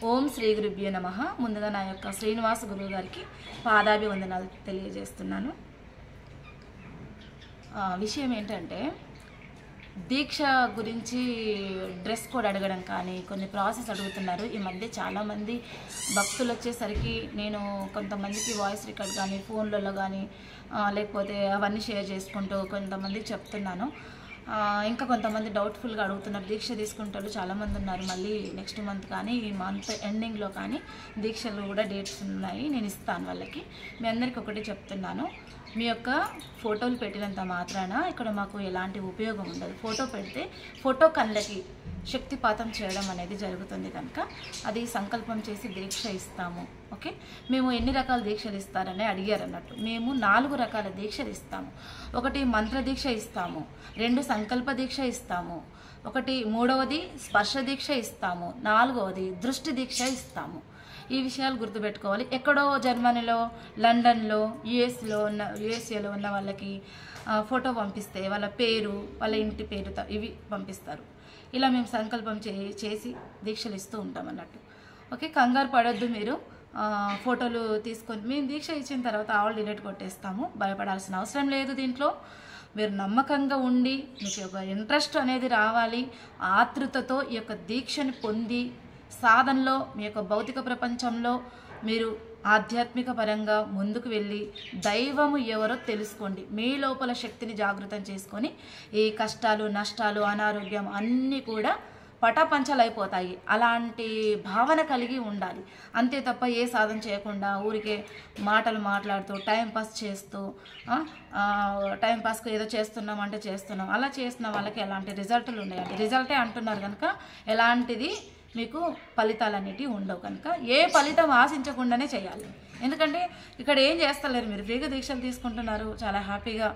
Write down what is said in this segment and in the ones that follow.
ఓం శ్రీ గురుభ్యో నమః. ముందుగా నా యొక్క శ్రీనివాస గురువు గారికి పాదాభివందనాలు తెలియజేస్తున్నాను. విషయం ఏంటంటే, దీక్ష గురించి డ్రెస్ కోడ్ అడగడం కానీ కొన్ని ప్రాసెస్ అడుగుతున్నారు. ఈ మధ్య చాలామంది భక్తులు వచ్చేసరికి నేను కొంతమందికి వాయిస్ రికార్డ్ కానీ ఫోన్లలో కానీ లేకపోతే అవన్నీ షేర్ చేసుకుంటూ కొంతమందికి చెప్తున్నాను. ఇంకా కొంతమంది డౌట్ఫుల్గా అడుగుతున్నారు. దీక్ష తీసుకుంటారు చాలామంది ఉన్నారు. మళ్ళీ నెక్స్ట్ మంత్ కానీ ఈ మంత్ ఎండింగ్లో కానీ దీక్షలు కూడా డేట్స్ ఉన్నాయి, నేను ఇస్తాను వాళ్ళకి. మీ అందరికీ ఒకటి చెప్తున్నాను, మీ యొక్క ఫోటోలు పెట్టినంత మాత్రాన ఇక్కడ మాకు ఎలాంటి ఉపయోగం ఉండదు. ఫోటో పెడితే ఫోటో కళ్ళకి శక్తిపాతం చేయడం అనేది జరుగుతుంది కనుక అది సంకల్పం చేసి దీక్ష ఇస్తాము. ఓకే, మేము ఎన్ని రకాల దీక్షలు ఇస్తారని అడిగారు అన్నట్టు. మేము 4 రకాల దీక్షలు ఇస్తాము. ఒకటి మంత్ర దీక్ష ఇస్తాము, 2 సంకల్ప దీక్ష ఇస్తాము, ఒకటి 3వది స్పర్శ దీక్ష ఇస్తాము, 4వది దృష్టి దీక్ష ఇస్తాము. ఈ విషయాలు గుర్తుపెట్టుకోవాలి. ఎక్కడో జర్మనీలో, లండన్లో, యుఎస్ఏలో ఉన్న వాళ్ళకి ఫోటో పంపిస్తే వాళ్ళ పేరు, వాళ్ళ ఇంటి పేరు ఇవి పంపిస్తారు. ఇలా మేము సంకల్పం చేసి దీక్షలు ఇస్తూ ఉంటాం అన్నట్టు. ఓకే, కంగారు పడొద్దు. మీరు ఫోటోలు తీసుకొని మేము దీక్ష ఇచ్చిన తర్వాత ఆల్ డిలీట్ కొట్టేస్తాము. భయపడాల్సిన అవసరం లేదు. దీంట్లో మీరు నమ్మకంగా ఉండి మీకు ఒక ఇంట్రెస్ట్ అనేది రావాలి. ఆతృతతో ఈ యొక్క దీక్షను పొంది సాధనలో మీ యొక్క భౌతిక ప్రపంచంలో మీరు ఆధ్యాత్మిక పరంగా ముందుకు వెళ్ళి దైవము ఎవరో తెలుసుకోండి. మీ లోపల శక్తిని జాగృతం చేసుకొని ఈ కష్టాలు, నష్టాలు, అనారోగ్యం అన్నీ కూడా పటాపంచలైపోతాయి. అలాంటి భావన కలిగి ఉండాలి. అంతే తప్ప ఏ సాధన చేయకుండా ఊరికే మాటలు మాట్లాడుతూ టైంపాస్ చేస్తూ టైంపాస్కి ఏదో చేస్తున్నాం అంటే చేస్తున్నాం. అలా చేస్తున్న వాళ్ళకి ఎలాంటి రిజల్ట్లు ఉన్నాయంటే రిజల్టే అంటున్నారు కనుక ఎలాంటిది మీకు ఫలితాలు అనేటివి ఉండవు. కనుక ఏ ఫలితం ఆశించకుండానే చేయాలి. ఎందుకంటే ఇక్కడ ఏం చేస్తలేరు, మీరు ఫ్రీగా దీక్షలు తీసుకుంటున్నారు, చాలా హ్యాపీగా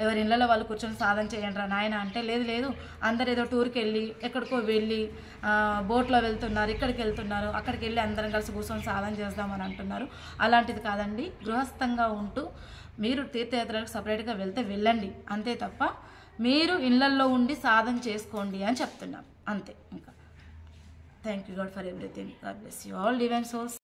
ఎవరి ఇళ్ళలో వాళ్ళు కూర్చొని సాధన చేయండి రా నాయన అంటే లేదు. అందరు ఏదో టూర్కి వెళ్ళి ఎక్కడికో వెళ్ళి బోట్లో వెళ్తున్నారు, ఇక్కడికి వెళ్తున్నారు, అక్కడికి వెళ్ళి అందరం కలిసి కూర్చొని సాధన చేద్దామని అంటున్నారు. అలాంటిది కాదండి. గృహస్థంగా ఉంటూ మీరు తీర్థయాత్రలకు సపరేట్గా వెళ్తే వెళ్ళండి. అంతే తప్ప మీరు ఇళ్ళల్లో ఉండి సాధన చేసుకోండి అని చెప్తున్నాం. అంతే. ఇంకా thank you God for everything. God bless you all divine souls.